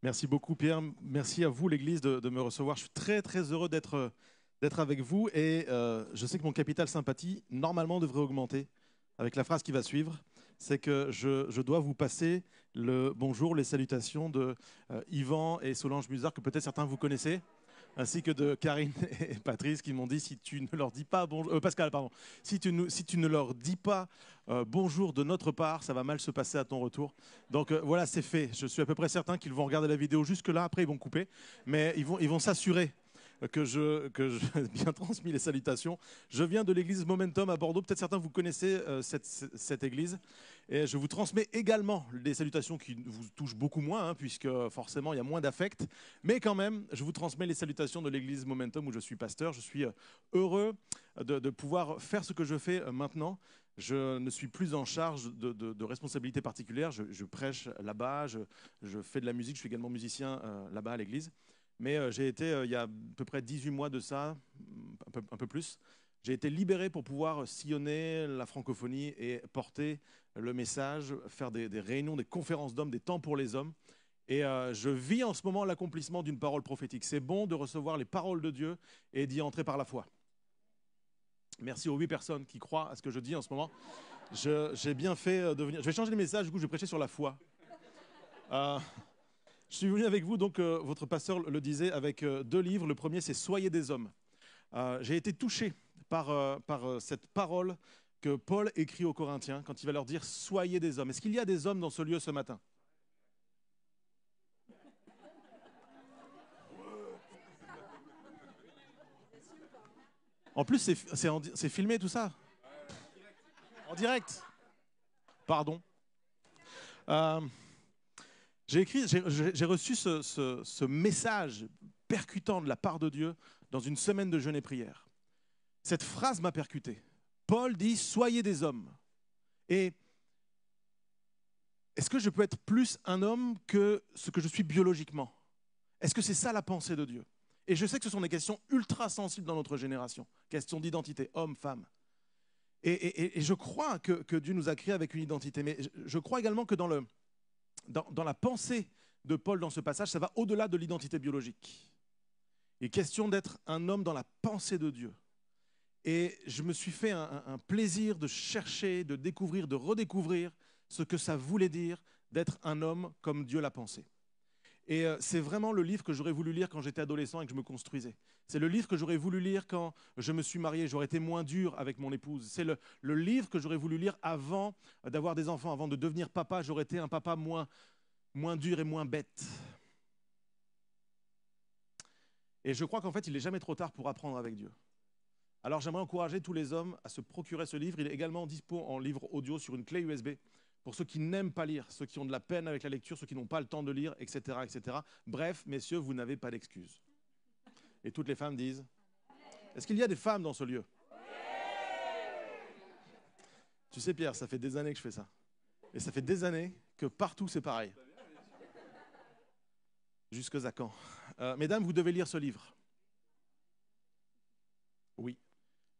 Merci beaucoup, Pierre. Merci à vous, l'Église, de me recevoir. Je suis très, très heureux d'être avec vous et je sais que mon capital sympathie, normalement, devrait augmenter avec la phrase qui va suivre. C'est que je dois vous passer le bonjour, les salutations de Yvan et Solange Musard, que peut-être certains vous connaissez, ainsi que de Karine et Patrice qui m'ont dit si tu ne leur dis pas bonjour, Pascal, pardon, si tu ne leur dis pas bonjour de notre part, ça va mal se passer à ton retour. Donc voilà, c'est fait. Je suis à peu près certain qu'ils vont regarder la vidéo jusque-là, après ils vont couper, mais ils vont s'assurer que je bien transmis les salutations. Je viens de l'église Momentum à Bordeaux. Peut-être certains vous connaissez cette église. Et je vous transmets également des salutations qui vous touchent beaucoup moins, hein, puisque forcément il y a moins d'affect. Mais quand même, je vous transmets les salutations de l'église Momentum où je suis pasteur. Je suis heureux de pouvoir faire ce que je fais maintenant. Je ne suis plus en charge de responsabilités particulières. Je prêche là-bas, je fais de la musique. Je suis également musicien là-bas à l'église. Mais j'ai été, il y a à peu près 18 mois de ça, un peu plus, j'ai été libéré pour pouvoir sillonner la francophonie et porter le message, faire des réunions, des conférences d'hommes, des temps pour les hommes. Et je vis en ce moment l'accomplissement d'une parole prophétique. C'est bon de recevoir les paroles de Dieu et d'y entrer par la foi. Merci aux 8 personnes qui croient à ce que je dis en ce moment. J'ai bien fait de venir. Je vais changer le message, du coup je vais prêcher sur la foi. Euh, Je suis venu avec vous, donc votre pasteur le disait, avec 2 livres. Le premier, c'est Soyez des hommes. J'ai été touché par cette parole que Paul écrit aux Corinthiens quand il va leur dire Soyez des hommes. Est-ce qu'il y a des hommes dans ce lieu ce matin? En plus, c'est filmé tout ça? En direct? Pardon. Euh, j'ai reçu ce message percutant de la part de Dieu dans une semaine de jeûne et prière. Cette phrase m'a percuté. Paul dit Soyez des hommes. Et est-ce que je peux être plus un homme que ce que je suis biologiquement? Est-ce que c'est ça la pensée de Dieu? Et je sais que ce sont des questions ultra sensibles dans notre génération, questions d'identité, homme, femme. Et je crois que Dieu nous a créés avec une identité, mais je crois également que dans la pensée de Paul dans ce passage, ça va au-delà de l'identité biologique. Il est question d'être un homme dans la pensée de Dieu. Et je me suis fait un plaisir de chercher, de découvrir, de redécouvrir ce que ça voulait dire d'être un homme comme Dieu l'a pensé. Et c'est vraiment le livre que j'aurais voulu lire quand j'étais adolescent et que je me construisais. C'est le livre que j'aurais voulu lire quand je me suis marié, j'aurais été moins dur avec mon épouse. C'est le livre que j'aurais voulu lire avant d'avoir des enfants, avant de devenir papa. J'aurais été un papa moins dur et moins bête. Et je crois qu'en fait, il n'est jamais trop tard pour apprendre avec Dieu. Alors j'aimerais encourager tous les hommes à se procurer ce livre. Il est également dispo en livre audio sur une clé USB pour ceux qui n'aiment pas lire, ceux qui ont de la peine avec la lecture, ceux qui n'ont pas le temps de lire, etc., etc. Bref, messieurs, vous n'avez pas d'excuses. Et toutes les femmes disent, est-ce qu'il y a des femmes dans ce lieu? Tu sais Pierre, ça fait des années que je fais ça. Et ça fait des années que partout c'est pareil. Jusque à quand? Mesdames, vous devez lire ce livre. Oui.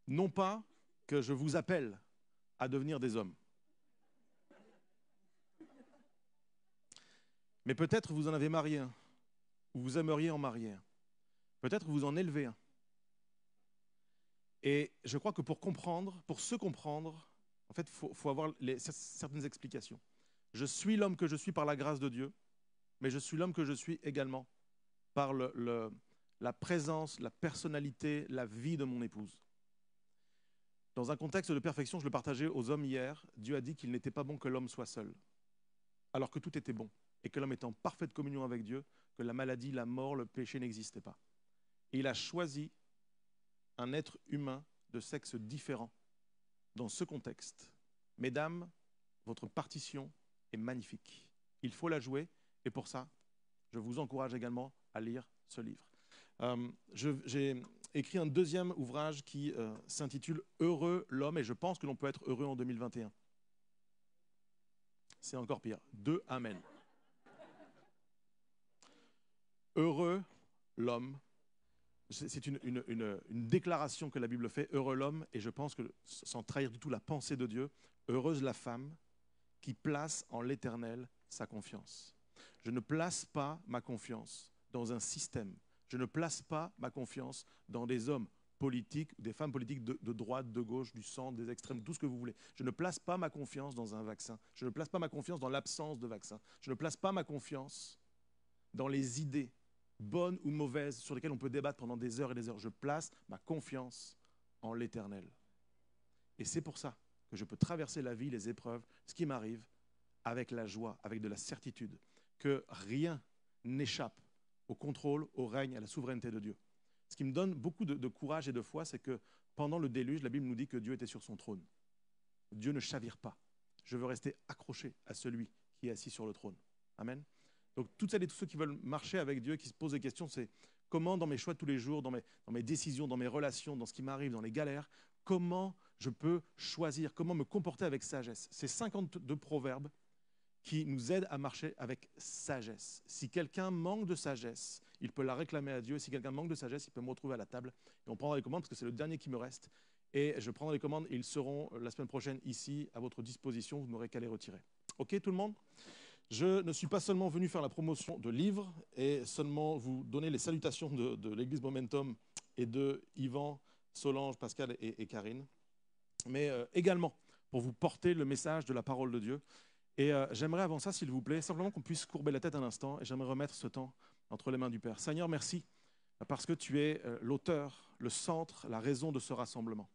Non pas que je vous appelle à devenir des hommes. Mais peut-être vous en avez marié un, ou vous aimeriez en marier un. Peut-être vous en élevez un. Et je crois que pour comprendre, pour se comprendre, en fait, faut avoir certaines explications. Je suis l'homme que je suis par la grâce de Dieu, mais je suis l'homme que je suis également par la présence, la personnalité, la vie de mon épouse. Dans un contexte de perfection, je le partageais aux hommes hier, Dieu a dit qu'il n'était pas bon que l'homme soit seul, alors que tout était bon, et que l'homme était en parfaite communion avec Dieu, que la maladie, la mort, le péché n'existaient pas. Et il a choisi un être humain de sexe différent dans ce contexte. Mesdames, votre partition est magnifique. Il faut la jouer, et pour ça, je vous encourage également à lire ce livre. J'ai écrit un deuxième ouvrage qui s'intitule « Heureux l'homme » et je pense que l'on peut être heureux en 2021. C'est encore pire. 2 Amen. Heureux l'homme. C'est une déclaration que la Bible fait, heureux l'homme, et je pense que, sans trahir du tout la pensée de Dieu, heureuse la femme qui place en l'Éternel sa confiance. Je ne place pas ma confiance dans un système. Je ne place pas ma confiance dans des hommes politiques, des femmes politiques de droite, de gauche, du centre, des extrêmes, tout ce que vous voulez. Je ne place pas ma confiance dans un vaccin. Je ne place pas ma confiance dans l'absence de vaccin. Je ne place pas ma confiance dans les idées, bonnes ou mauvaises, sur lesquelles on peut débattre pendant des heures et des heures. Je place ma confiance en l'Éternel. Et c'est pour ça que je peux traverser la vie, les épreuves, ce qui m'arrive, avec la joie, avec de la certitude, que rien n'échappe au contrôle, au règne, à la souveraineté de Dieu. Ce qui me donne beaucoup de courage et de foi, c'est que pendant le déluge, la Bible nous dit que Dieu était sur son trône. Dieu ne chavire pas. Je veux rester accroché à celui qui est assis sur le trône. Amen. Donc toutes celles et tous ceux qui veulent marcher avec Dieu, qui se posent des questions, c'est comment dans mes choix de tous les jours, dans mes décisions, dans mes relations, dans ce qui m'arrive, dans les galères, comment je peux choisir, comment me comporter avec sagesse. Ces 52 proverbes qui nous aident à marcher avec sagesse. Si quelqu'un manque de sagesse, il peut la réclamer à Dieu. Si quelqu'un manque de sagesse, il peut me retrouver à la table et on prendra les commandes parce que c'est le dernier qui me reste. Et je prendrai les commandes et ils seront la semaine prochaine ici à votre disposition. Vous n'aurez qu'à les retirer. OK tout le monde ? Je ne suis pas seulement venu faire la promotion de livres et seulement vous donner les salutations de l'Église Momentum et de Yvan, Solange, Pascal et Karine, mais également pour vous porter le message de la parole de Dieu. Et j'aimerais avant ça, s'il vous plaît, simplement qu'on puisse courber la tête un instant et j'aimerais remettre ce temps entre les mains du Père. Seigneur, merci parce que tu es l'auteur, le centre, la raison de ce rassemblement.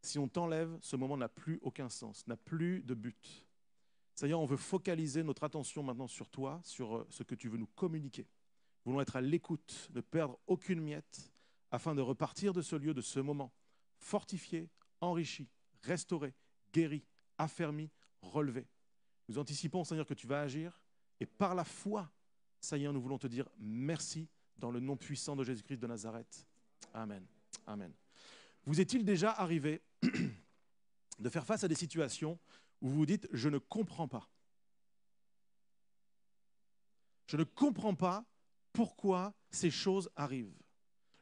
Si on t'enlève, ce moment n'a plus aucun sens, n'a plus de but. Seigneur, on veut focaliser notre attention maintenant sur toi, sur ce que tu veux nous communiquer. Nous voulons être à l'écoute, ne perdre aucune miette, afin de repartir de ce lieu, de ce moment, fortifié, enrichi, restauré, guéri, affermi, relevé. Nous anticipons, Seigneur, que tu vas agir, et par la foi, Seigneur, nous voulons te dire merci dans le nom puissant de Jésus-Christ de Nazareth. Amen. Amen. Vous est-il déjà arrivé de faire face à des situations où vous vous dites « je ne comprends pas ». Je ne comprends pas pourquoi ces choses arrivent.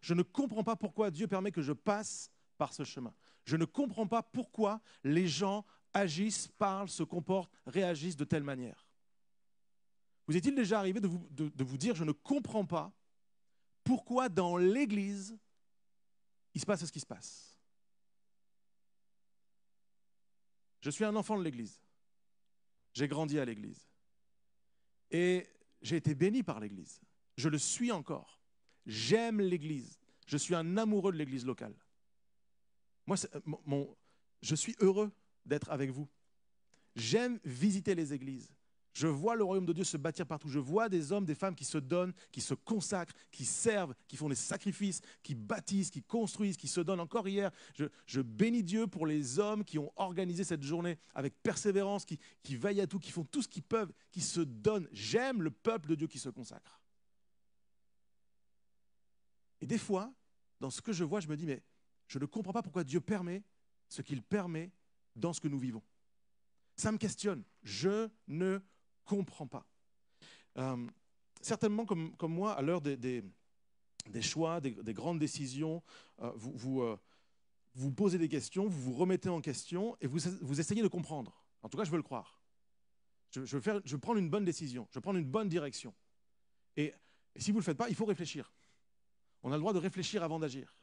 Je ne comprends pas pourquoi Dieu permet que je passe par ce chemin. Je ne comprends pas pourquoi les gens agissent, parlent, se comportent, réagissent de telle manière. Vous est-il déjà arrivé de vous dire « je ne comprends pas pourquoi dans l'Église, il se passe ce qui se passe ». Je suis un enfant de l'Église. J'ai grandi à l'Église. Et j'ai été béni par l'Église. Je le suis encore. J'aime l'Église. Je suis un amoureux de l'Église locale. Moi, je suis heureux d'être avec vous. J'aime visiter les églises. Je vois le royaume de Dieu se bâtir partout. Je vois des hommes, des femmes qui se donnent, qui se consacrent, qui servent, qui font des sacrifices, qui bâtissent, qui construisent, qui se donnent. Encore hier, je bénis Dieu pour les hommes qui ont organisé cette journée avec persévérance, qui veillent à tout, qui font tout ce qu'ils peuvent, qui se donnent. J'aime le peuple de Dieu qui se consacre. Et des fois, dans ce que je vois, je me dis, mais je ne comprends pas pourquoi Dieu permet ce qu'il permet dans ce que nous vivons. Ça me questionne. Je ne comprends pas. Certainement, comme moi, à l'heure des choix, des grandes décisions, vous posez des questions, vous vous remettez en question et vous essayez de comprendre. En tout cas, je veux le croire. Je veux prendre une bonne décision, je veux prendre une bonne direction. Et si vous ne le faites pas, il faut réfléchir. On a le droit de réfléchir avant d'agir.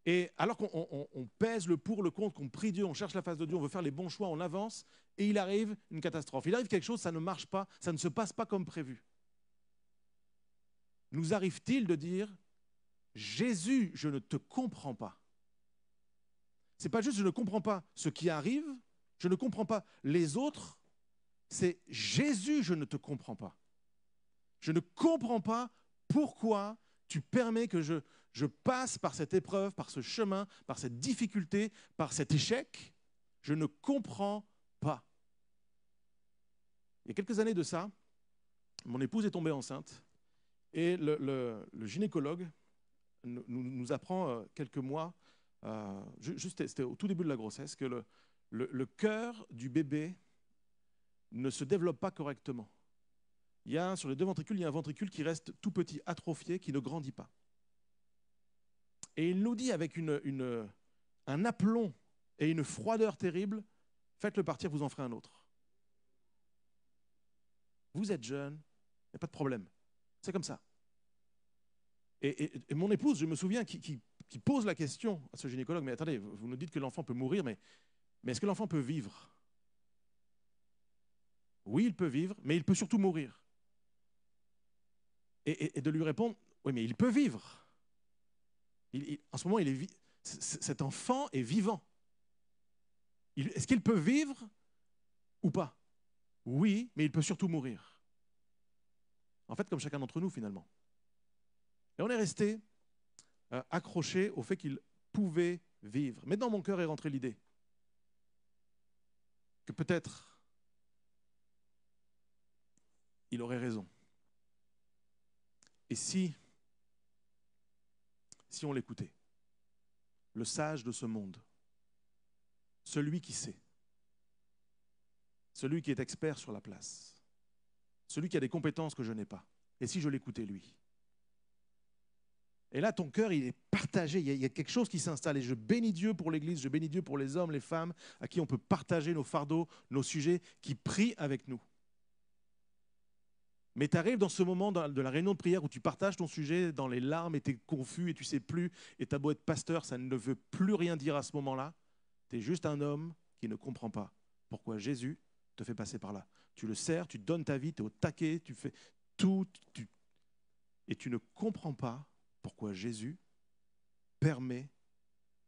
Et alors qu'on pèse le pour, le contre, qu'on prie Dieu, on cherche la face de Dieu, on veut faire les bons choix, on avance, et il arrive une catastrophe. Il arrive quelque chose, ça ne marche pas, ça ne se passe pas comme prévu. Nous arrive-t-il de dire « Jésus, je ne te comprends pas ». Ce n'est pas juste « je ne comprends pas ce qui arrive », je ne comprends pas les autres, c'est « Jésus, je ne te comprends pas ». Je ne comprends pas pourquoi tu permets que je passe par cette épreuve, par ce chemin, par cette difficulté, par cet échec. Je ne comprends pas. Il y a quelques années de ça, mon épouse est tombée enceinte et le gynécologue nous apprend quelques mois, c'était au tout début de la grossesse, que le cœur du bébé ne se développe pas correctement. Sur les deux ventricules, il y a un ventricule qui reste tout petit, atrophié, qui ne grandit pas. Et il nous dit avec un aplomb et une froideur terrible, faites-le partir, vous en ferez un autre. vous êtes jeune, il n'y a pas de problème. C'est comme ça. Et mon épouse, je me souviens, qui pose la question à ce gynécologue, mais attendez, vous nous dites que l'enfant peut mourir, mais est-ce que l'enfant peut vivre? Oui, il peut vivre, mais il peut surtout mourir. Et de lui répondre, oui, mais il peut vivre. En ce moment, cet enfant est vivant. Est-ce qu'il peut vivre ou pas? Oui, mais il peut surtout mourir. En fait, comme chacun d'entre nous, finalement. Et on est resté accroché au fait qu'il pouvait vivre. Mais dans mon cœur est rentrée l'idée que peut-être il aurait raison. Et si on l'écoutait, le sage de ce monde, celui qui sait, celui qui est expert sur la place, celui qui a des compétences que je n'ai pas, et si je l'écoutais lui? Et là, ton cœur, il est partagé, il y a quelque chose qui s'installe. Et je bénis Dieu pour l'Église, je bénis Dieu pour les hommes, les femmes, à qui on peut partager nos fardeaux, nos sujets, qui prient avec nous. Mais tu arrives dans ce moment de la réunion de prière où tu partages ton sujet dans les larmes et tu es confus et tu ne sais plus, et tu as beau être pasteur, ça ne veut plus rien dire à ce moment-là. Tu es juste un homme qui ne comprend pas pourquoi Jésus te fait passer par là. Tu le sers, tu donnes ta vie, tu es au taquet, tu fais tout, et tu ne comprends pas pourquoi Jésus permet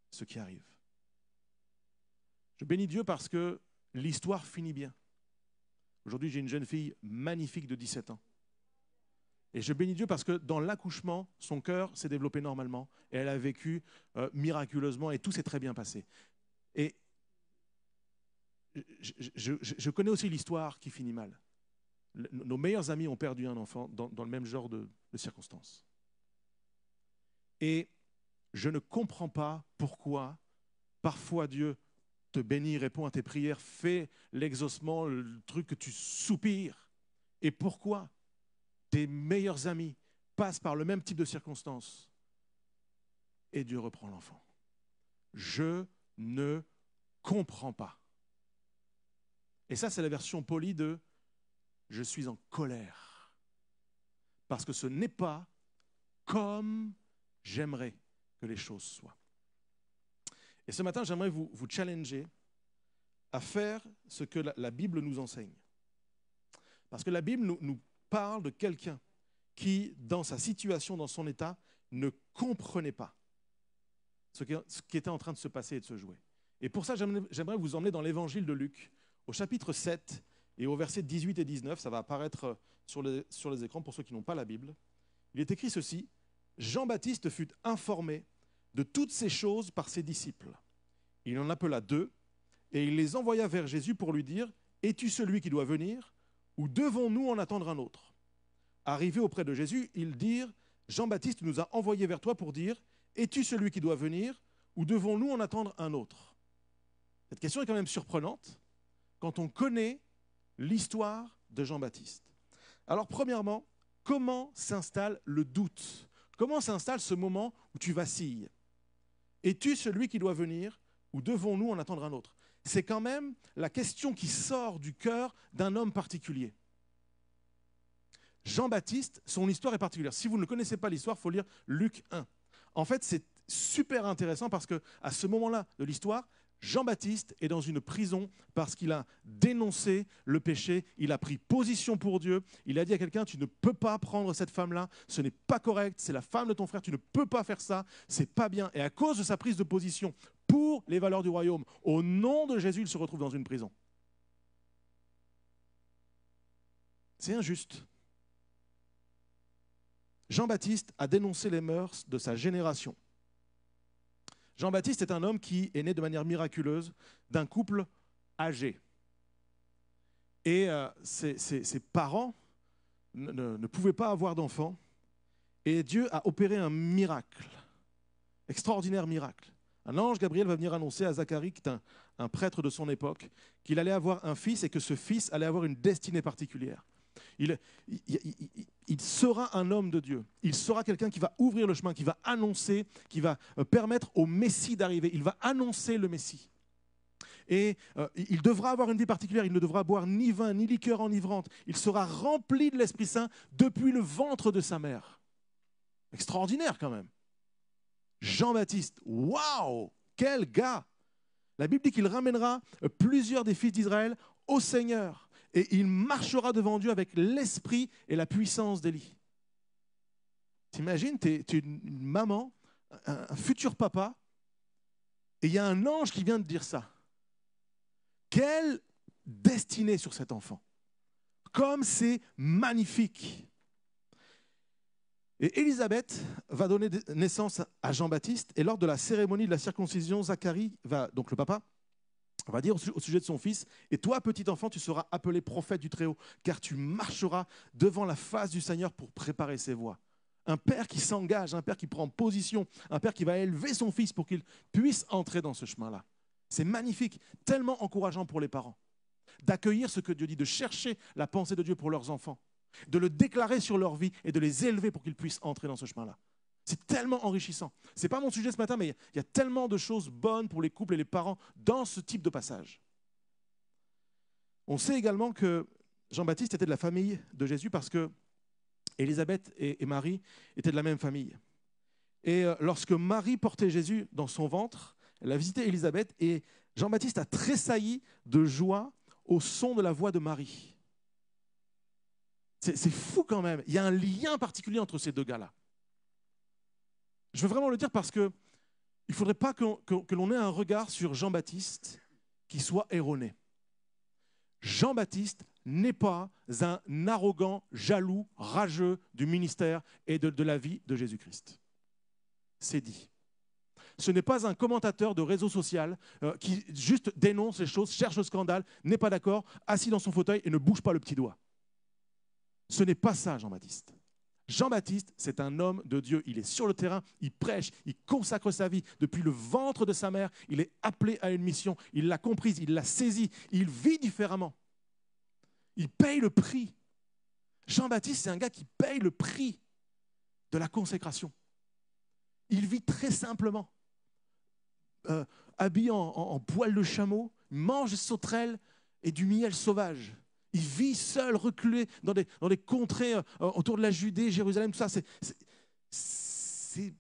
ce qui arrive. Je bénis Dieu parce que l'histoire finit bien. Aujourd'hui, j'ai une jeune fille magnifique de 17 ans. Et je bénis Dieu parce que dans l'accouchement, son cœur s'est développé normalement et elle a vécu miraculeusement et tout s'est très bien passé. Et je connais aussi l'histoire qui finit mal. Nos meilleurs amis ont perdu un enfant dans le même genre de circonstances. Et je ne comprends pas pourquoi parfois Dieu te bénit, répond à tes prières, fait l'exaucement, le truc que tu soupires. Et pourquoi tes meilleurs amis passent par le même type de circonstances et Dieu reprend l'enfant. Je ne comprends pas. Et ça, c'est la version polie de « je suis en colère ». Parce que ce n'est pas comme j'aimerais que les choses soient. Et ce matin, j'aimerais vous challenger à faire ce que la Bible nous enseigne. Parce que la Bible nous parle de quelqu'un qui, dans sa situation, dans son état, ne comprenait pas ce qui était en train de se passer et de se jouer. Et pour ça, j'aimerais vous emmener dans l'évangile de Luc, au chapitre 7 et au verset 18 et 19. Ça va apparaître sur les écrans pour ceux qui n'ont pas la Bible. Il est écrit ceci: Jean-Baptiste fut informé de toutes ces choses par ses disciples. Il en appela 2 et il les envoya vers Jésus pour lui dire: es-tu celui qui doit venir ou devons-nous en attendre un autre? Arrivés auprès de Jésus, ils dirent: Jean-Baptiste nous a envoyés vers toi pour dire: es-tu celui qui doit venir ou devons-nous en attendre un autre? Cette question est quand même surprenante quand on connaît l'histoire de Jean-Baptiste. Alors premièrement, comment s'installe le doute? Comment s'installe ce moment où tu vacilles? Es-tu celui qui doit venir ou devons-nous en attendre un autre? C'est quand même la question qui sort du cœur d'un homme particulier. Jean-Baptiste, son histoire est particulière. Si vous ne connaissez pas l'histoire, il faut lire Luc 1. En fait, c'est super intéressant parce qu'à ce moment-là de l'histoire, Jean-Baptiste est dans une prison parce qu'il a dénoncé le péché, il a pris position pour Dieu, il a dit à quelqu'un: tu ne peux pas prendre cette femme-là, ce n'est pas correct, c'est la femme de ton frère, tu ne peux pas faire ça, c'est pas bien. Et à cause de sa prise de position pour les valeurs du royaume, au nom de Jésus, il se retrouve dans une prison. C'est injuste. Jean-Baptiste a dénoncé les mœurs de sa génération. Jean-Baptiste est un homme qui est né de manière miraculeuse d'un couple âgé. Et ses parents ne pouvaient pas avoir d'enfants. Et Dieu a opéré un miracle, extraordinaire miracle. Un ange, Gabriel, va venir annoncer à Zacharie, qui est un prêtre de son époque, qu'il allait avoir un fils et que ce fils allait avoir une destinée particulière. Il sera un homme de Dieu. Il sera quelqu'un qui va ouvrir le chemin, qui va annoncer, qui va permettre au Messie d'arriver. Il va annoncer le Messie. Et il devra avoir une vie particulière. Il ne devra boire ni vin, ni liqueur enivrante. Il sera rempli de l'Esprit Saint depuis le ventre de sa mère. Extraordinaire quand même. Jean-Baptiste, waouh, quel gars! La Bible dit qu'il ramènera plusieurs des fils d'Israël au Seigneur et il marchera devant Dieu avec l'esprit et la puissance d'Élie. T'imagines, tu es une maman, un futur papa, et il y a un ange qui vient de dire ça. Quelle destinée sur cet enfant! Comme c'est magnifique! Et Élisabeth va donner naissance à Jean-Baptiste, et lors de la cérémonie de la circoncision, Zacharie, donc le papa, va dire au sujet de son fils, « Et toi, petit enfant, tu seras appelé prophète du Très-Haut, car tu marcheras devant la face du Seigneur pour préparer ses voies. » Un père qui s'engage, un père qui prend position, un père qui va élever son fils pour qu'il puisse entrer dans ce chemin-là. C'est magnifique, tellement encourageant pour les parents, d'accueillir ce que Dieu dit, de chercher la pensée de Dieu pour leurs enfants, de le déclarer sur leur vie et de les élever pour qu'ils puissent entrer dans ce chemin-là. C'est tellement enrichissant. Ce n'est pas mon sujet ce matin, mais il y a tellement de choses bonnes pour les couples et les parents dans ce type de passage. On sait également que Jean-Baptiste était de la famille de Jésus parce que Élisabeth et Marie étaient de la même famille. Et lorsque Marie portait Jésus dans son ventre, elle a visité Élisabeth et Jean-Baptiste a tressailli de joie au son de la voix de Marie. C'est fou quand même. Il y a un lien particulier entre ces deux gars-là. Je veux vraiment le dire parce qu'il ne faudrait pas que l'on ait un regard sur Jean-Baptiste qui soit erroné. Jean-Baptiste n'est pas un arrogant, jaloux, rageux du ministère et de la vie de Jésus-Christ. C'est dit. Ce n'est pas un commentateur de réseau social qui juste dénonce les choses, cherche le scandale, n'est pas d'accord, assis dans son fauteuil et ne bouge pas le petit doigt. Ce n'est pas ça, Jean-Baptiste. Jean-Baptiste, c'est un homme de Dieu. Il est sur le terrain, il prêche, il consacre sa vie. Depuis le ventre de sa mère, il est appelé à une mission. Il l'a comprise, il l'a saisie. Il vit différemment. Il paye le prix. Jean-Baptiste, c'est un gars qui paye le prix de la consécration. Il vit très simplement. Habillé en poil de chameau, mange des sauterelles et du miel sauvage. Il vit seul, reculé dans des contrées autour de la Judée, Jérusalem, tout ça. C'est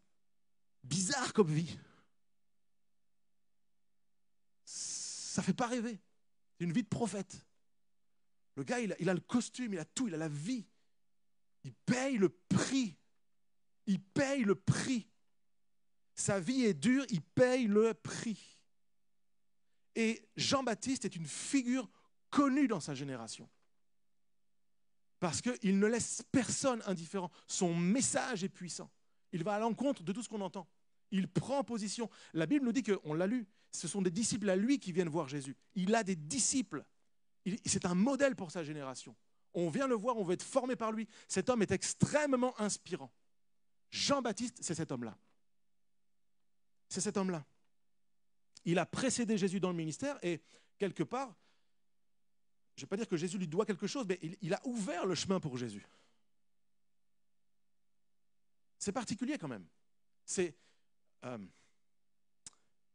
bizarre comme vie. Ça ne fait pas rêver. C'est une vie de prophète. Le gars, il a le costume, il a tout, il a la vie. Il paye le prix. Il paye le prix. Sa vie est dure, il paye le prix. Et Jean-Baptiste est une figure connue dans sa génération. Parce qu'il ne laisse personne indifférent. Son message est puissant. Il va à l'encontre de tout ce qu'on entend. Il prend position. La Bible nous dit qu'on l'a lu. Ce sont des disciples à lui qui viennent voir Jésus. Il a des disciples. C'est un modèle pour sa génération. On vient le voir, on veut être formé par lui. Cet homme est extrêmement inspirant. Jean-Baptiste, c'est cet homme-là. C'est cet homme-là. Il a précédé Jésus dans le ministère et quelque part, je ne vais pas dire que Jésus lui doit quelque chose, mais il a ouvert le chemin pour Jésus. C'est particulier quand même.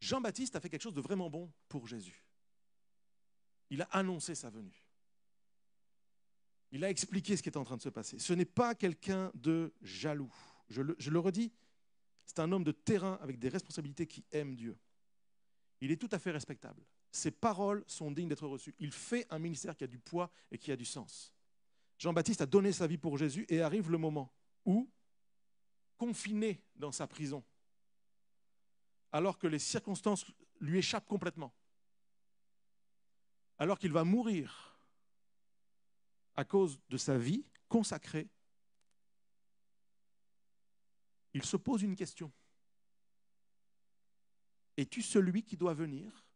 Jean-Baptiste a fait quelque chose de vraiment bon pour Jésus. Il a annoncé sa venue. Il a expliqué ce qui est en train de se passer. Ce n'est pas quelqu'un de jaloux. Je le redis, c'est un homme de terrain avec des responsabilités qui aime Dieu. Il est tout à fait respectable. Ses paroles sont dignes d'être reçues. Il fait un ministère qui a du poids et qui a du sens. Jean-Baptiste a donné sa vie pour Jésus et arrive le moment où, confiné dans sa prison, alors que les circonstances lui échappent complètement, alors qu'il va mourir à cause de sa vie consacrée, il se pose une question. Es-tu celui qui doit venir ?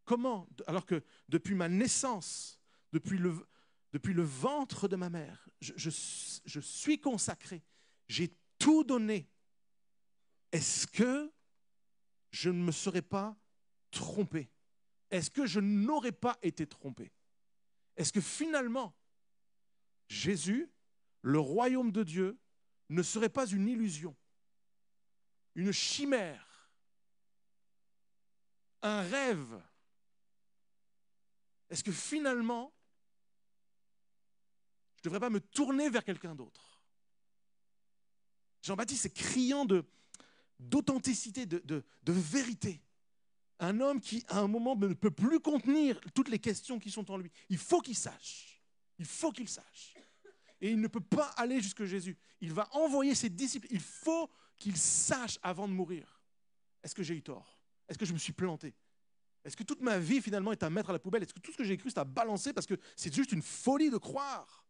Comment, alors que depuis ma naissance, depuis le ventre de ma mère, je suis consacré, j'ai tout donné. Est-ce que je ne me serais pas trompé ? Est-ce que je n'aurais pas été trompé ? Est-ce que finalement, Jésus, le royaume de Dieu, ne serait pas une illusion, une chimère, un rêve? Est-ce que finalement, je ne devrais pas me tourner vers quelqu'un d'autre? Jean-Baptiste est criant d'authenticité, de vérité. Un homme qui, à un moment, ne peut plus contenir toutes les questions qui sont en lui. Il faut qu'il sache. Il faut qu'il sache. Et il ne peut pas aller jusque Jésus. Il va envoyer ses disciples. Il faut qu'il sache avant de mourir. Est-ce que j'ai eu tort? Est-ce que je me suis planté? Est-ce que toute ma vie, finalement, est à mettre à la poubelle? Est-ce que tout ce que j'ai cru, c'est à balancer parce que c'est juste une folie de croire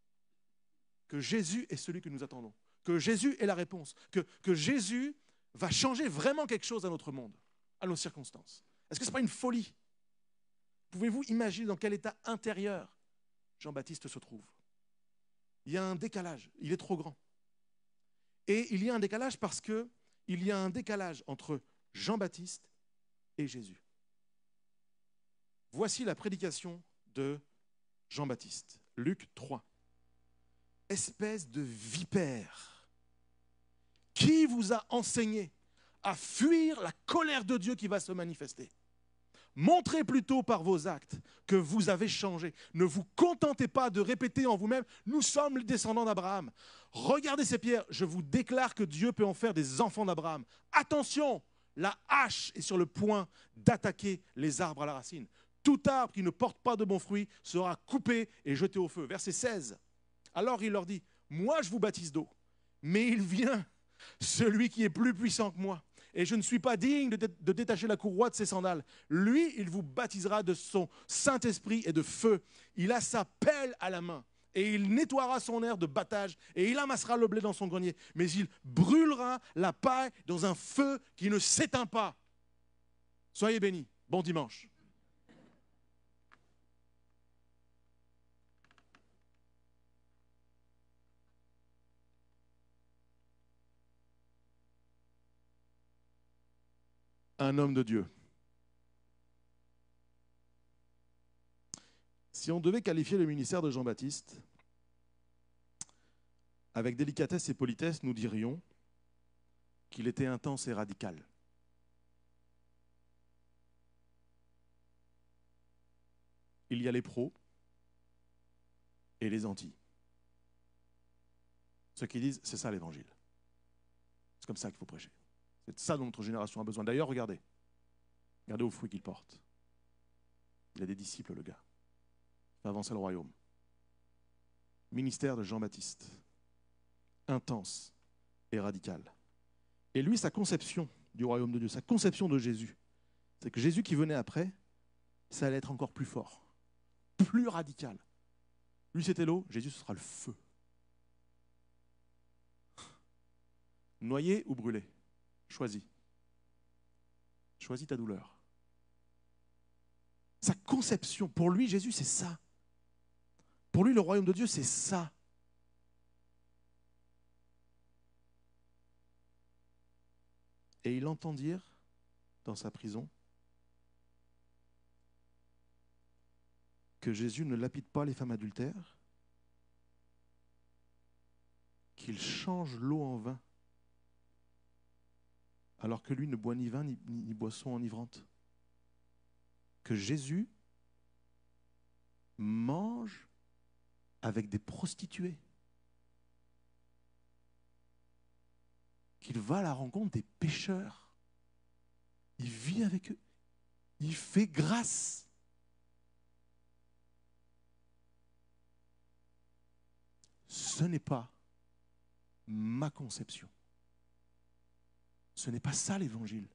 que Jésus est celui que nous attendons, que Jésus est la réponse, que Jésus va changer vraiment quelque chose à notre monde, à nos circonstances? Est-ce que ce n'est pas une folie? Pouvez-vous imaginer dans quel état intérieur Jean-Baptiste se trouve? Il y a un décalage, il est trop grand. Et il y a un décalage parce qu'il y a un décalage entre Jean-Baptiste et Jésus. Voici la prédication de Jean-Baptiste. Luc 3. Espèce de vipère, qui vous a enseigné à fuir la colère de Dieu qui va se manifester? Montrez plutôt par vos actes que vous avez changé. Ne vous contentez pas de répéter en vous-même « Nous sommes les descendants d'Abraham ». Regardez ces pierres, je vous déclare que Dieu peut en faire des enfants d'Abraham. Attention, la hache est sur le point d'attaquer les arbres à la racine. Tout arbre qui ne porte pas de bons fruits sera coupé et jeté au feu. Verset 16. Alors il leur dit « Moi je vous baptise d'eau, mais il vient celui qui est plus puissant que moi. Et je ne suis pas digne de détacher la courroie de ses sandales. Lui, il vous baptisera de son Saint-Esprit et de feu. Il a sa pelle à la main. Et il nettoiera son aire de battage. Et il amassera le blé dans son grenier. Mais il brûlera la paille dans un feu qui ne s'éteint pas. » Soyez bénis. Bon dimanche. Un homme de Dieu. Si on devait qualifier le ministère de Jean-Baptiste, avec délicatesse et politesse, nous dirions qu'il était intense et radical. Il y a les pros et les antis. Ceux qui disent, c'est ça l'évangile. C'est comme ça qu'il faut prêcher. C'est ça dont notre génération a besoin. D'ailleurs, regardez. Regardez aux fruits qu'il porte. Il a des disciples, le gars. Il fait avancer le royaume. Ministère de Jean-Baptiste. Intense et radical. Et lui, sa conception du royaume de Dieu, sa conception de Jésus, c'est que Jésus qui venait après, ça allait être encore plus fort, plus radical. Lui, c'était l'eau, Jésus, ce sera le feu. Noyé ou brûlé? Choisis. Choisis ta douleur. Sa conception, pour lui, Jésus, c'est ça. Pour lui, le royaume de Dieu, c'est ça. Et il entend dire, dans sa prison, que Jésus ne lapide pas les femmes adultères, qu'il change l'eau en vin, alors que lui ne boit ni vin ni boisson enivrante. Que Jésus mange avec des prostituées. Qu'il va à la rencontre des pécheurs. Il vit avec eux. Il fait grâce. Ce n'est pas ma conception. Ce n'est pas ça l'évangile.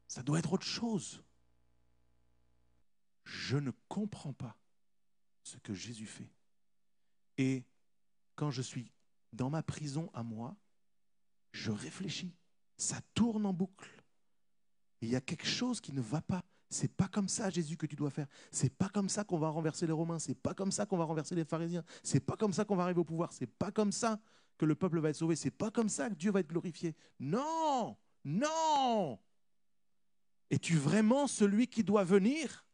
Ça doit être autre chose. Je ne comprends pas ce que Jésus fait. Et quand je suis dans ma prison à moi, je réfléchis. Ça tourne en boucle. Et il y a quelque chose qui ne va pas. C'est pas comme ça, Jésus, que tu dois faire. C'est pas comme ça qu'on va renverser les Romains. C'est pas comme ça qu'on va renverser les pharisiens. C'est pas comme ça qu'on va arriver au pouvoir. C'est pas comme ça que le peuple va être sauvé. C'est pas comme ça que Dieu va être glorifié. Non, non. Es-tu vraiment celui qui doit venir?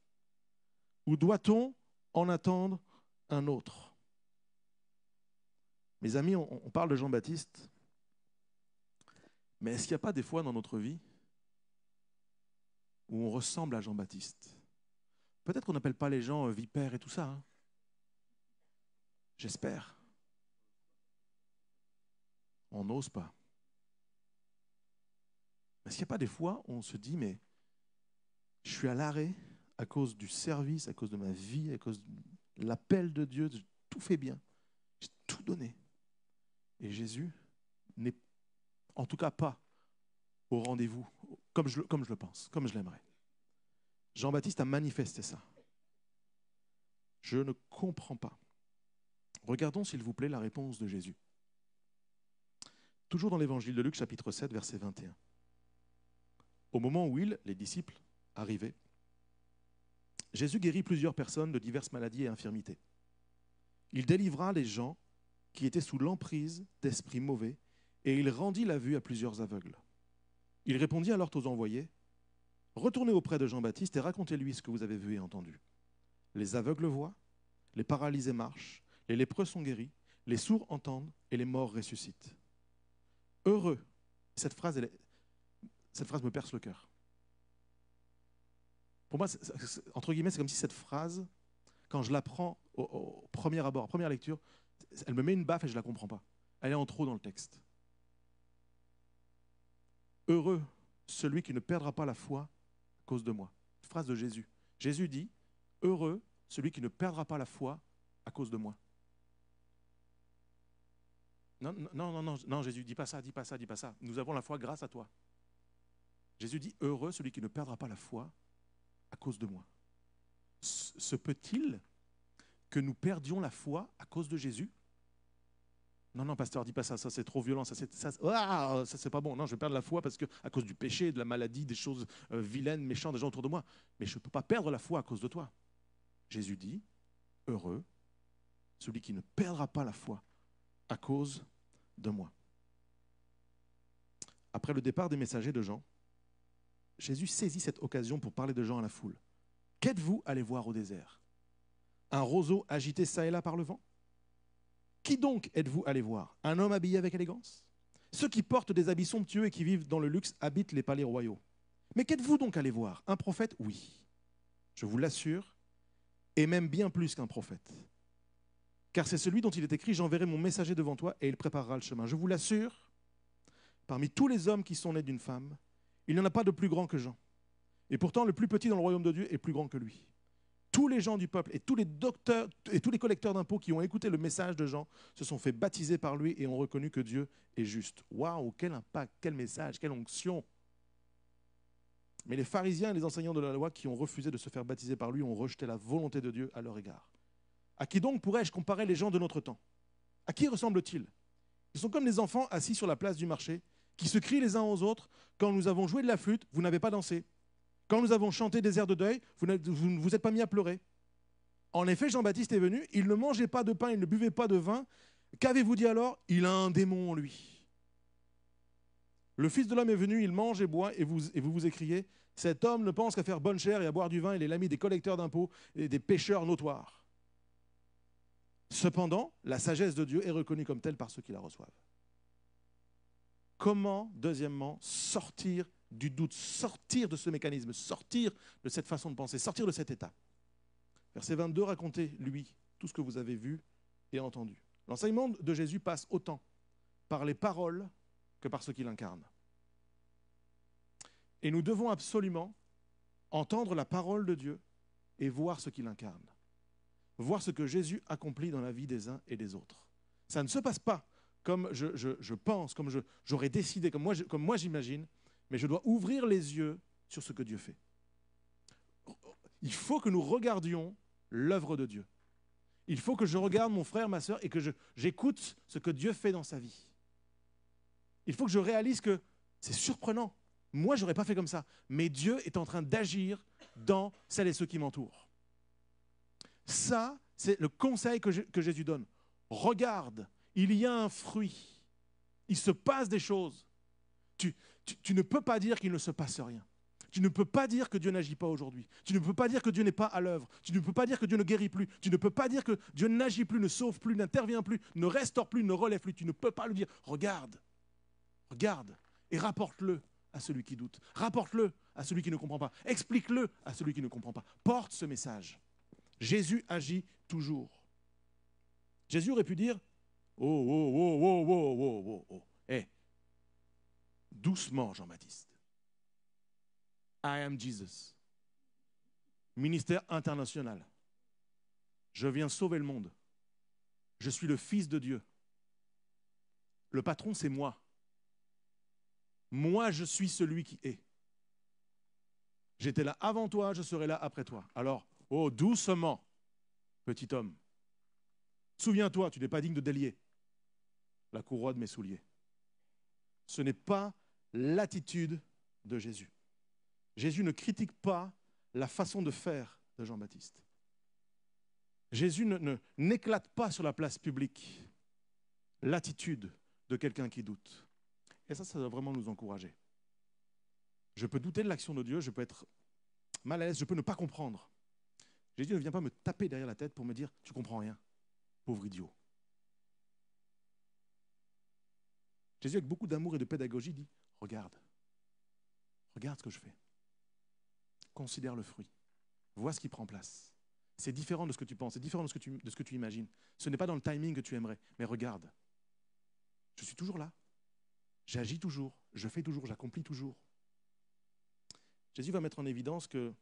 Ou doit-on en attendre un autre? Mes amis, on parle de Jean-Baptiste, mais est-ce qu'il n'y a pas des fois dans notre vie où on ressemble à Jean-Baptiste. Peut-être qu'on n'appelle pas les gens vipères et tout ça. Hein. J'espère. On n'ose pas. Mais est-ce qu'il n'y a pas des fois où on se dit, mais je suis à l'arrêt à cause du service, à cause de ma vie, à cause de l'appel de Dieu, j'ai tout fait bien, j'ai tout donné. Et Jésus n'est en tout cas pas au rendez-vous, comme je le pense, comme je l'aimerais. Jean-Baptiste a manifesté ça. Je ne comprends pas. Regardons, s'il vous plaît, la réponse de Jésus. Toujours dans l'évangile de Luc, chapitre 7, verset 21. Au moment où les disciples, arrivaient, Jésus guérit plusieurs personnes de diverses maladies et infirmités. Il délivra les gens qui étaient sous l'emprise d'esprits mauvais et il rendit la vue à plusieurs aveugles. Il répondit alors aux envoyés, « Retournez auprès de Jean-Baptiste et racontez-lui ce que vous avez vu et entendu. Les aveugles voient, les paralysés marchent, les lépreux sont guéris, les sourds entendent et les morts ressuscitent. » Heureux, cette phrase me perce le cœur. Pour moi, entre guillemets, c'est comme si cette phrase, quand je la prends au premier abord, première lecture, elle me met une baffe et je ne la comprends pas. Elle est en trop dans le texte. Heureux celui qui ne perdra pas la foi à cause de moi. Phrase de Jésus. Jésus dit, heureux celui qui ne perdra pas la foi à cause de moi. Non, Jésus, dis pas ça. Nous avons la foi grâce à toi. Jésus dit, heureux celui qui ne perdra pas la foi à cause de moi. Se peut-il que nous perdions la foi à cause de Jésus? Non, pasteur, dis pas ça, ça c'est trop violent, ça c'est pas bon. Non, je vais perdre la foi parce que à cause du péché, de la maladie, des choses vilaines, méchantes des gens autour de moi. Mais je ne peux pas perdre la foi à cause de toi. Jésus dit, heureux celui qui ne perdra pas la foi à cause de moi. Après le départ des messagers de Jean, Jésus saisit cette occasion pour parler de Jean à la foule. Qu'êtes-vous allé voir au désert? Un roseau agité çà et là par le vent? Qui donc êtes-vous allé voir? Un homme habillé avec élégance? Ceux qui portent des habits somptueux et qui vivent dans le luxe habitent les palais royaux. Mais qu'êtes-vous donc allé voir? Un prophète? Oui, je vous l'assure, et même bien plus qu'un prophète. Car c'est celui dont il est écrit, j'enverrai mon messager devant toi et il préparera le chemin. Je vous l'assure, parmi tous les hommes qui sont nés d'une femme, il n'y en a pas de plus grand que Jean. Et pourtant, le plus petit dans le royaume de Dieu est plus grand que lui. Tous les gens du peuple et tous les docteurs et tous les collecteurs d'impôts qui ont écouté le message de Jean se sont fait baptiser par lui et ont reconnu que Dieu est juste. Waouh, quel impact, quel message, quelle onction. Mais les pharisiens et les enseignants de la loi qui ont refusé de se faire baptiser par lui ont rejeté la volonté de Dieu à leur égard. À qui donc pourrais-je comparer les gens de notre temps? À qui ressemblent-ils? Ils sont comme des enfants assis sur la place du marché qui se crient les uns aux autres. Quand nous avons joué de la flûte, vous n'avez pas dansé. Quand nous avons chanté des airs de deuil, vous ne vous êtes pas mis à pleurer. En effet, Jean-Baptiste est venu, il ne mangeait pas de pain, il ne buvait pas de vin. Qu'avez-vous dit alors? Il a un démon en lui. Le Fils de l'homme est venu, il mange et boit, et vous écriez, cet homme ne pense qu'à faire bonne chère et à boire du vin, il est l'ami des collecteurs d'impôts et des pécheurs notoires. Cependant, la sagesse de Dieu est reconnue comme telle par ceux qui la reçoivent. Comment, deuxièmement, sortir du doute, sortir de ce mécanisme, sortir de cette façon de penser, sortir de cet état? Verset 22, racontez, lui, tout ce que vous avez vu et entendu. L'enseignement de Jésus passe autant par les paroles que par ce qu'il incarne. Et nous devons absolument entendre la parole de Dieu et voir ce qu'il incarne. Voir ce que Jésus accomplit dans la vie des uns et des autres. Ça ne se passe pas comme je pense, comme j'aurais décidé, comme moi j'imagine, mais je dois ouvrir les yeux sur ce que Dieu fait. Il faut que nous regardions l'œuvre de Dieu. Il faut que je regarde mon frère, ma sœur, et que j'écoute ce que Dieu fait dans sa vie. Il faut que je réalise que c'est surprenant. Moi, je n'aurais pas fait comme ça. Mais Dieu est en train d'agir dans celles et ceux qui m'entourent. Ça, c'est le conseil que Jésus donne. Regarde, il y a un fruit. Il se passe des choses. Tu ne peux pas dire qu'il ne se passe rien. Tu ne peux pas dire que Dieu n'agit pas aujourd'hui. Tu ne peux pas dire que Dieu n'est pas à l'œuvre. Tu ne peux pas dire que Dieu ne guérit plus. Tu ne peux pas dire que Dieu n'agit plus, ne sauve plus, n'intervient plus, ne restaure plus, ne relève plus. Tu ne peux pas le dire. Regarde et rapporte-le à celui qui doute. Rapporte-le à celui qui ne comprend pas. Explique-le à celui qui ne comprend pas. Porte ce message. Jésus agit toujours. Jésus aurait pu dire, oh, oh, oh, oh, oh, oh, oh, oh. Hé, doucement, Jean-Baptiste. I am Jesus. Ministère international. Je viens sauver le monde. Je suis le Fils de Dieu. Le patron, c'est moi. Moi, je suis celui qui est. J'étais là avant toi, je serai là après toi. Alors, oh, doucement, petit homme. Souviens-toi, tu n'es pas digne de délier la courroie de mes souliers. Ce n'est pas l'attitude de Jésus. Jésus ne critique pas la façon de faire de Jean-Baptiste. Jésus n'éclate pas sur la place publique l'attitude de quelqu'un qui doute. Et ça doit vraiment nous encourager. Je peux douter de l'action de Dieu, je peux être mal à l'aise, je peux ne pas comprendre. Jésus ne vient pas me taper derrière la tête pour me dire « tu ne comprends rien, pauvre idiot ». Jésus, avec beaucoup d'amour et de pédagogie, dit « regarde, regarde ce que je fais. Considère le fruit. Vois ce qui prend place. C'est différent de ce que tu penses, c'est différent de ce que tu imagines. Ce n'est pas dans le timing que tu aimerais, mais regarde. Je suis toujours là. J'agis toujours, je fais toujours, j'accomplis toujours. » Jésus va mettre en évidence que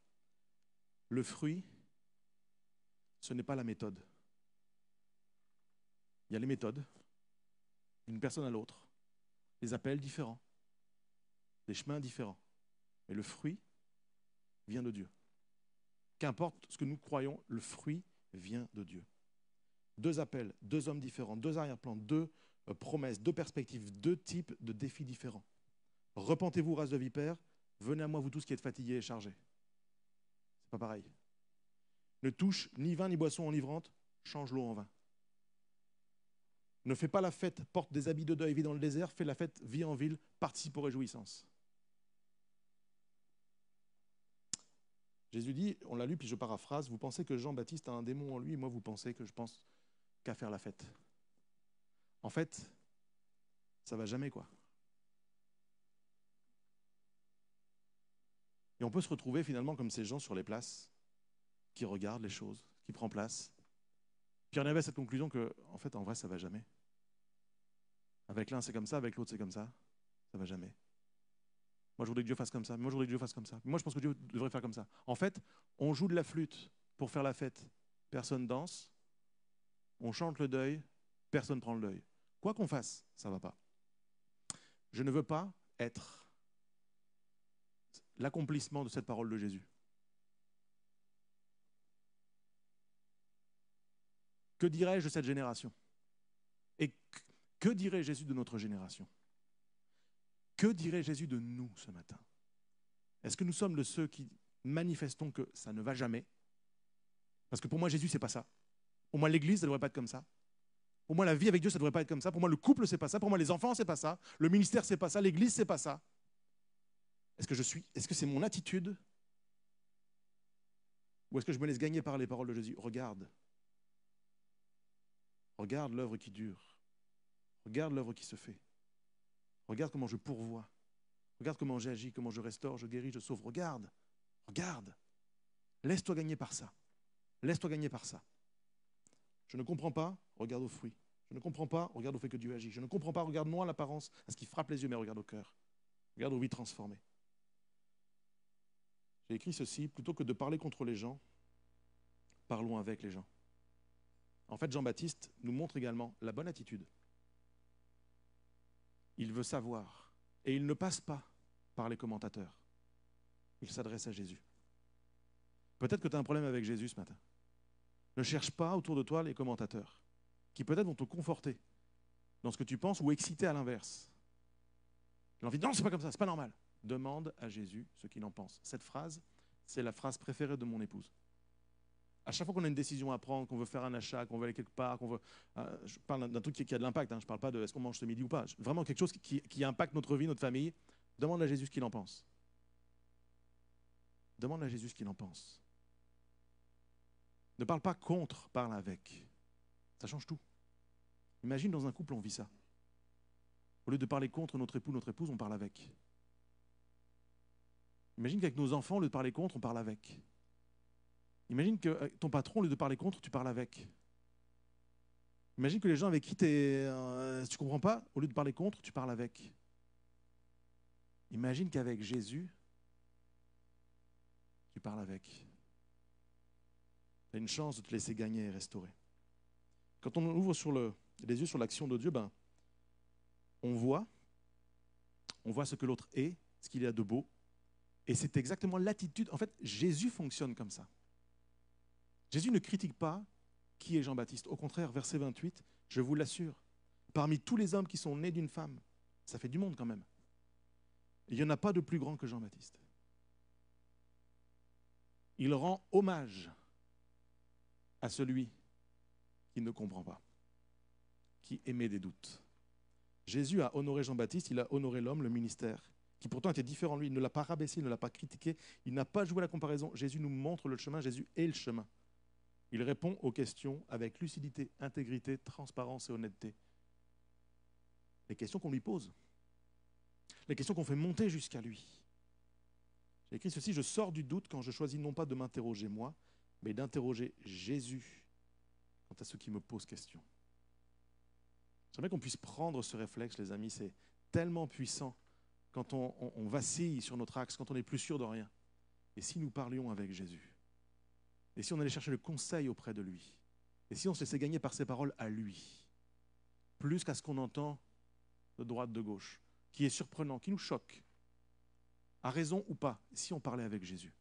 le fruit, ce n'est pas la méthode. Il y a les méthodes, d'une personne à l'autre, des appels différents, des chemins différents. Mais le fruit vient de Dieu. Qu'importe ce que nous croyons, le fruit vient de Dieu. Deux appels, deux hommes différents, deux arrière-plans, deux promesses, deux perspectives, deux types de défis différents. Repentez-vous, race de vipères, venez à moi, vous tous qui êtes fatigués et chargés. C'est pas pareil. Ne touche ni vin ni boisson enivrante, change l'eau en vin. Ne fais pas la fête, porte des habits de deuil, vis dans le désert, fais la fête, vis en ville, participe aux réjouissances. Jésus dit, on l'a lu, puis je paraphrase, vous pensez que Jean-Baptiste a un démon en lui, et moi vous pensez que je pense qu'à faire la fête. En fait, ça va jamais, quoi. Et on peut se retrouver finalement comme ces gens sur les places, qui regardent les choses, qui prennent place. Puis on avait cette conclusion que, en fait, en vrai, ça va jamais. Avec l'un, c'est comme ça, avec l'autre, c'est comme ça va jamais. Moi, je voudrais que Dieu fasse comme ça. Moi, je voudrais que Dieu fasse comme ça. Moi, je pense que Dieu devrait faire comme ça. En fait, on joue de la flûte pour faire la fête. Personne danse. On chante le deuil. Personne prend le deuil. Quoi qu'on fasse, ça ne va pas. Je ne veux pas être l'accomplissement de cette parole de Jésus. Que dirais-je de cette génération? Et que dirait Jésus de notre génération? Que dirait Jésus de nous ce matin? Est-ce que nous sommes de ceux qui manifestons que ça ne va jamais? Parce que pour moi, Jésus, ce n'est pas ça. Pour moi, l'Église, ça ne devrait pas être comme ça. Pour moi, la vie avec Dieu, ça ne devrait pas être comme ça. Pour moi, le couple, ce n'est pas ça. Pour moi, les enfants, ce n'est pas ça. Le ministère, ce n'est pas ça. L'Église, ce n'est pas ça. Est-ce que c'est mon attitude? Ou est-ce que je me laisse gagner par les paroles de Jésus? Regarde. Regarde l'œuvre qui dure. Regarde l'œuvre qui se fait. Regarde comment je pourvois. Regarde comment j'agis, comment je restaure, je guéris, je sauve. Regarde. Regarde. Laisse-toi gagner par ça. Laisse-toi gagner par ça. Je ne comprends pas, regarde aux fruits. Je ne comprends pas, regarde au fait que Dieu agit. Je ne comprends pas, regarde non à l'apparence, à ce qui frappe les yeux, mais regarde au cœur. Regarde aux vies transformées. J'ai écrit ceci, plutôt que de parler contre les gens, parlons avec les gens. En fait, Jean-Baptiste nous montre également la bonne attitude. Il veut savoir, et il ne passe pas par les commentateurs. Il s'adresse à Jésus. Peut-être que tu as un problème avec Jésus ce matin. Ne cherche pas autour de toi les commentateurs, qui peut-être vont te conforter dans ce que tu penses ou exciter à l'inverse. L'envie de non, c'est pas comme ça, c'est pas normal. Demande à Jésus ce qu'il en pense. Cette phrase, c'est la phrase préférée de mon épouse. À chaque fois qu'on a une décision à prendre, qu'on veut faire un achat, qu'on veut aller quelque part, je parle d'un truc qui a de l'impact, je ne parle pas de est-ce qu'on mange ce midi ou pas. Vraiment quelque chose qui impacte notre vie, notre famille. Demande à Jésus ce qu'il en pense. Demande à Jésus ce qu'il en pense. Ne parle pas contre, parle avec. Ça change tout. Imagine dans un couple, on vit ça. Au lieu de parler contre notre époux, notre épouse, on parle avec. Imagine qu'avec nos enfants, au lieu de parler contre, on parle avec. Imagine que ton patron, au lieu de parler contre, tu parles avec. Imagine que les gens avec qui tu ne comprends pas, au lieu de parler contre, tu parles avec. Imagine qu'avec Jésus, tu parles avec. Tu as une chance de te laisser gagner et restaurer. Quand on ouvre les yeux sur l'action de Dieu, on voit ce que l'autre est, ce qu'il a de beau. Et c'est exactement l'attitude. En fait, Jésus fonctionne comme ça. Jésus ne critique pas qui est Jean-Baptiste. Au contraire, verset 28, je vous l'assure, parmi tous les hommes qui sont nés d'une femme, ça fait du monde quand même, il n'y en a pas de plus grand que Jean-Baptiste. Il rend hommage à celui qui ne comprend pas, qui émet des doutes. Jésus a honoré Jean-Baptiste, il a honoré l'homme, le ministère, qui pourtant était différent de lui. Il ne l'a pas rabaissé, il ne l'a pas critiqué, il n'a pas joué la comparaison. Jésus nous montre le chemin, Jésus est le chemin. Il répond aux questions avec lucidité, intégrité, transparence et honnêteté. Les questions qu'on lui pose, les questions qu'on fait monter jusqu'à lui. J'ai écrit ceci, je sors du doute quand je choisis non pas de m'interroger moi, mais d'interroger Jésus quant à ceux qui me posent question. J'aimerais qu'on puisse prendre ce réflexe, les amis, c'est tellement puissant quand on vacille sur notre axe, quand on n'est plus sûr de rien. Et si nous parlions avec Jésus, et si on allait chercher le conseil auprès de lui, et si on se laissait gagner par ses paroles à lui, plus qu'à ce qu'on entend de droite, de gauche, qui est surprenant, qui nous choque, à raison ou pas, si on parlait avec Jésus,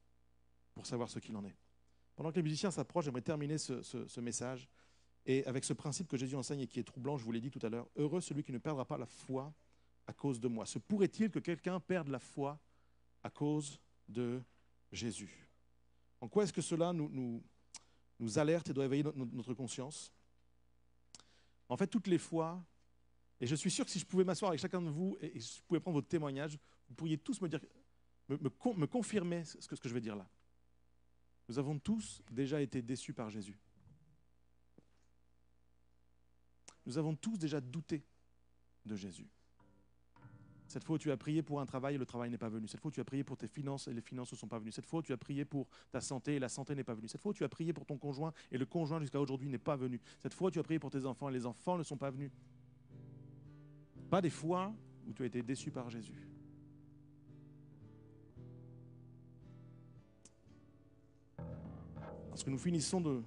pour savoir ce qu'il en est. Pendant que les musiciens s'approchent, j'aimerais terminer ce message, et avec ce principe que Jésus enseigne et qui est troublant, je vous l'ai dit tout à l'heure, heureux celui qui ne perdra pas la foi à cause de moi. Se pourrait-il que quelqu'un perde la foi à cause de Jésus? En quoi est-ce que cela nous alerte et doit éveiller notre conscience? En fait, toutes les fois, et je suis sûr que si je pouvais m'asseoir avec chacun de vous et je pouvais prendre votre témoignage, vous pourriez tous me dire, me confirmer ce que je vais dire là. Nous avons tous déjà été déçus par Jésus. Nous avons tous déjà douté de Jésus. Cette fois où tu as prié pour un travail et le travail n'est pas venu. Cette fois où tu as prié pour tes finances et les finances ne sont pas venues. Cette fois où tu as prié pour ta santé et la santé n'est pas venue. Cette fois où tu as prié pour ton conjoint et le conjoint jusqu'à aujourd'hui n'est pas venu. Cette fois où tu as prié pour tes enfants et les enfants ne sont pas venus. Pas des fois où tu as été déçu par Jésus. Parce que nous finissons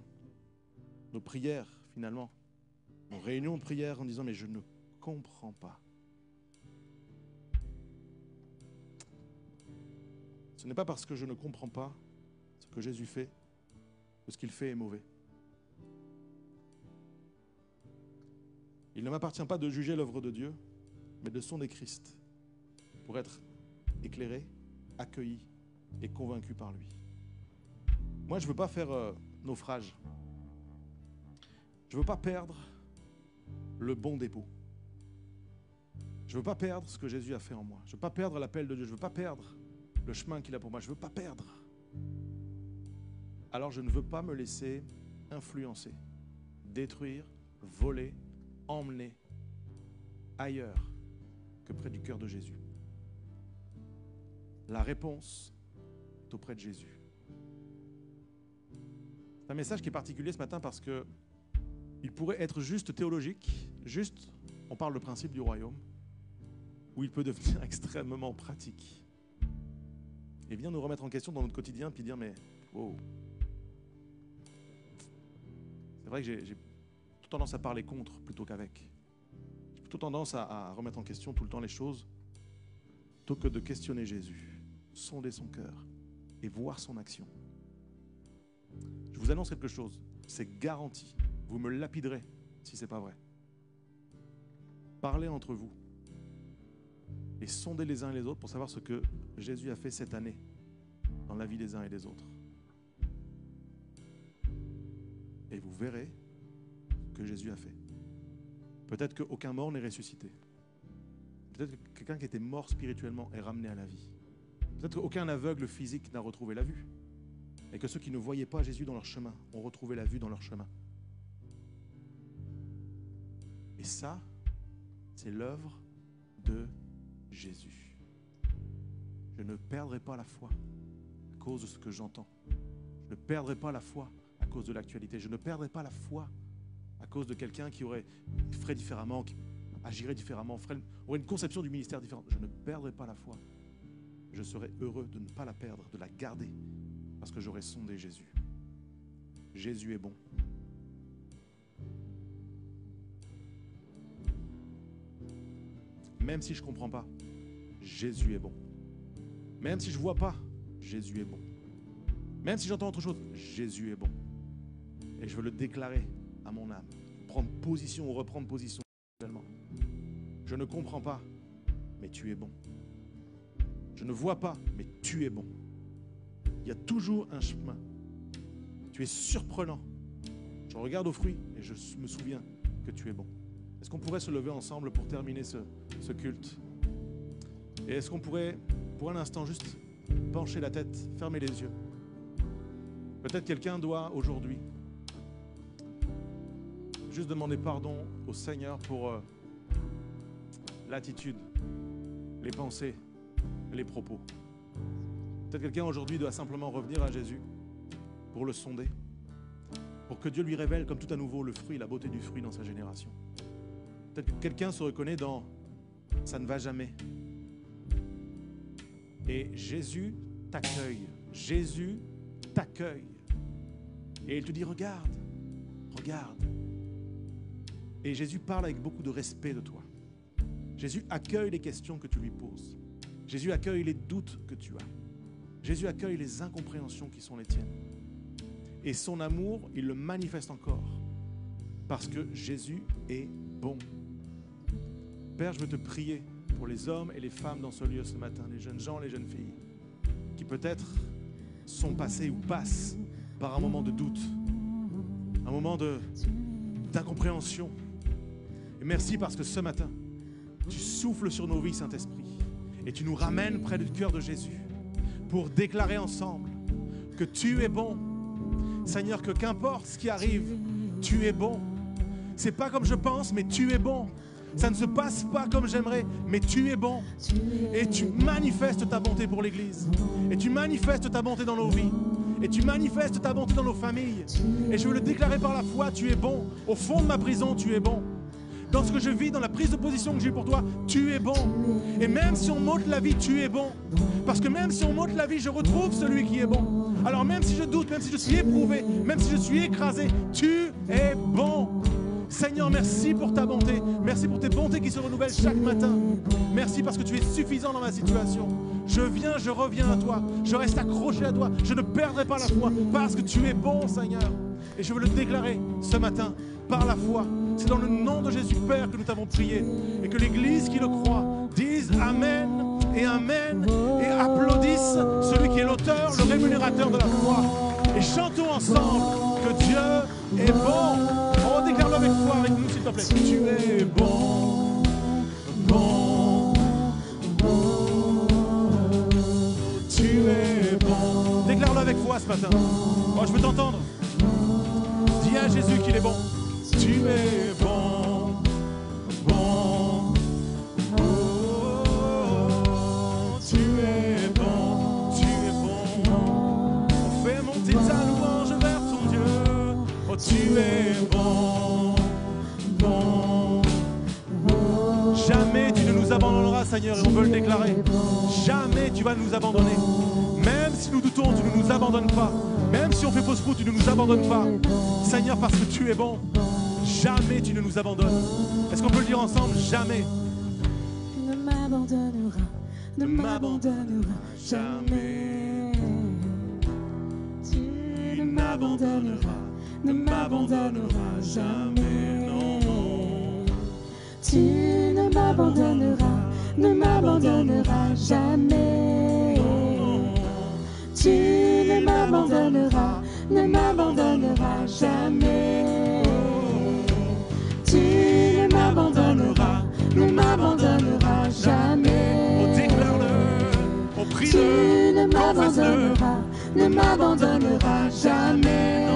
nos prières, finalement, nos réunions de prière en disant « mais je ne comprends pas ». Ce n'est pas parce que je ne comprends pas ce que Jésus fait que ce qu'il fait est mauvais. Il ne m'appartient pas de juger l'œuvre de Dieu, mais de sonder Christ pour être éclairé, accueilli et convaincu par lui. Moi, je ne veux pas faire naufrage. Je ne veux pas perdre le bon dépôt. Je ne veux pas perdre ce que Jésus a fait en moi. Je ne veux pas perdre l'appel de Dieu. Je ne veux pas perdre le chemin qu'il a pour moi. Je ne veux pas perdre. Alors je ne veux pas me laisser influencer, détruire, voler, emmener ailleurs que près du cœur de Jésus. La réponse est auprès de Jésus. C'est un message qui est particulier ce matin parce que il pourrait être juste théologique, juste, on parle le principe du royaume, ou il peut devenir extrêmement pratique. Et bien nous remettre en question dans notre quotidien, puis dire, mais, wow. C'est vrai que j'ai plutôt tendance à parler contre plutôt qu'avec. J'ai plutôt tendance à remettre en question tout le temps les choses, plutôt que de questionner Jésus, sonder son cœur et voir son action. Je vous annonce quelque chose, c'est garanti. Vous me lapiderez si ce n'est pas vrai. Parlez entre vous et sondez les uns et les autres pour savoir ce que Jésus a fait cette année dans la vie des uns et des autres. Et vous verrez ce que Jésus a fait. Peut-être qu'aucun mort n'est ressuscité. Peut-être que quelqu'un qui était mort spirituellement est ramené à la vie. Peut-être qu'aucun aveugle physique n'a retrouvé la vue. Et que ceux qui ne voyaient pas Jésus dans leur chemin ont retrouvé la vue dans leur chemin. Et ça, c'est l'œuvre de Jésus. Je ne perdrai pas la foi à cause de ce que j'entends. Je ne perdrai pas la foi à cause de l'actualité. Je ne perdrai pas la foi à cause de quelqu'un qui ferait différemment, qui agirait différemment, aurait une conception du ministère différente. Je ne perdrai pas la foi. Je serai heureux de ne pas la perdre, de la garder, parce que j'aurai sondé Jésus. Jésus est bon. Même si je ne comprends pas, Jésus est bon. Même si je ne vois pas, Jésus est bon. Même si j'entends autre chose, Jésus est bon. Et je veux le déclarer à mon âme. Prendre position ou reprendre position. Je ne comprends pas, mais tu es bon. Je ne vois pas, mais tu es bon. Il y a toujours un chemin. Tu es surprenant. Je regarde aux fruits et je me souviens que tu es bon. Est-ce qu'on pourrait se lever ensemble pour terminer ce culte? Et est-ce qu'on pourrait, pour un instant, juste pencher la tête, fermer les yeux? Peut-être quelqu'un doit aujourd'hui juste demander pardon au Seigneur pour l'attitude, les pensées, les propos. Peut-être quelqu'un aujourd'hui doit simplement revenir à Jésus pour le sonder, pour que Dieu lui révèle comme tout à nouveau le fruit, la beauté du fruit dans sa génération. Peut-être que quelqu'un se reconnaît dans « ça ne va jamais ». Et Jésus t'accueille. Jésus t'accueille. Et il te dit « regarde, regarde ». Et Jésus parle avec beaucoup de respect de toi. Jésus accueille les questions que tu lui poses. Jésus accueille les doutes que tu as. Jésus accueille les incompréhensions qui sont les tiennes. Et son amour, il le manifeste encore. Parce que Jésus est bon. Père, je veux te prier pour les hommes et les femmes dans ce lieu ce matin, les jeunes gens, les jeunes filles, qui peut-être sont passés ou passent par un moment de doute, un moment d'incompréhension. Et merci parce que ce matin, tu souffles sur nos vies, Saint-Esprit, et tu nous ramènes près du cœur de Jésus pour déclarer ensemble que tu es bon. Seigneur, que qu'importe ce qui arrive, tu es bon. C'est pas comme je pense, mais tu es bon. Ça ne se passe pas comme j'aimerais, mais tu es bon. Et tu manifestes ta bonté pour l'Église. Et tu manifestes ta bonté dans nos vies. Et tu manifestes ta bonté dans nos familles. Et je veux le déclarer par la foi, tu es bon. Au fond de ma prison, tu es bon. Dans ce que je vis, dans la prise de position que j'ai pour toi, tu es bon. Et même si on m'ôte la vie, tu es bon. Parce que même si on m'ôte la vie, je retrouve celui qui est bon. Alors même si je doute, même si je suis éprouvé, même si je suis écrasé, tu es bon. Seigneur, merci pour ta bonté. Merci pour tes bontés qui se renouvellent chaque matin. Merci parce que tu es suffisant dans ma situation. Je viens, je reviens à toi. Je reste accroché à toi. Je ne perdrai pas la foi parce que tu es bon, Seigneur. Et je veux le déclarer ce matin par la foi. C'est dans le nom de Jésus Père que nous t'avons prié. Et que l'Église qui le croit dise Amen et Amen et applaudisse celui qui est l'auteur, le rémunérateur de la foi. Et chantons ensemble que Dieu est bon. On déclare avec foi avec nous, s'il te plaît. Tu es bon, bon, bon. Tu es bon. Déclare-le avec foi ce matin. Oh, je veux t'entendre. Dis à Jésus qu'il est bon. Tu es bon, bon, oh, tu es bon, tu es bon. On fait monter ta louange vers ton Dieu. Oh, tu es bon, bon, bon. Jamais tu ne nous abandonneras, Seigneur, et on veut le déclarer. Jamais tu vas nous abandonner. Même si nous doutons, tu ne nous abandonnes pas. Même si on fait fausse route, tu ne nous abandonnes pas. Seigneur, parce que tu es bon. Jamais tu ne nous abandonnes. Est-ce qu'on peut le dire ensemble? Jamais. Ne m'abandonnera, ne m'abandonnera jamais. Tu ne m'abandonneras, ne m'abandonneras jamais. Non. Tu ne m'abandonneras, ne m'abandonneras jamais. Tu ne m'abandonneras, ne m'abandonneras jamais. Tu ne m'abandonneras, ne m'abandonneras jamais. On déclare-le, on prie-le, tu ne m'abandonneras, ne m'abandonneras jamais.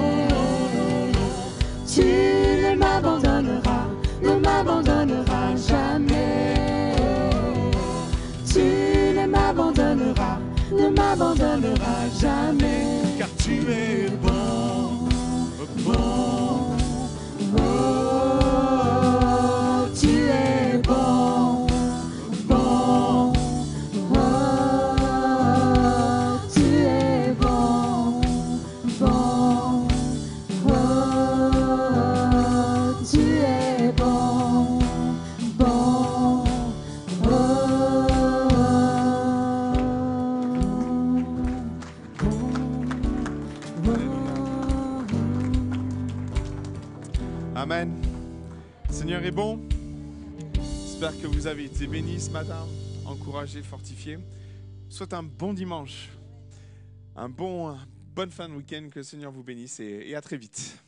Tu ne m'abandonneras, ne m'abandonneras jamais. Tu ne m'abandonneras, jamais. car tu es bon, bon. Oh, tu es bon, bon. Oh, tu es bon, bon. Oh, tu es bon, bon. Amen. Le Seigneur est bon. J'espère que vous avez été bénis ce matin, encouragés, fortifiés. Je vous souhaite un bon dimanche, bonne fin de week-end, que le Seigneur vous bénisse et à très vite.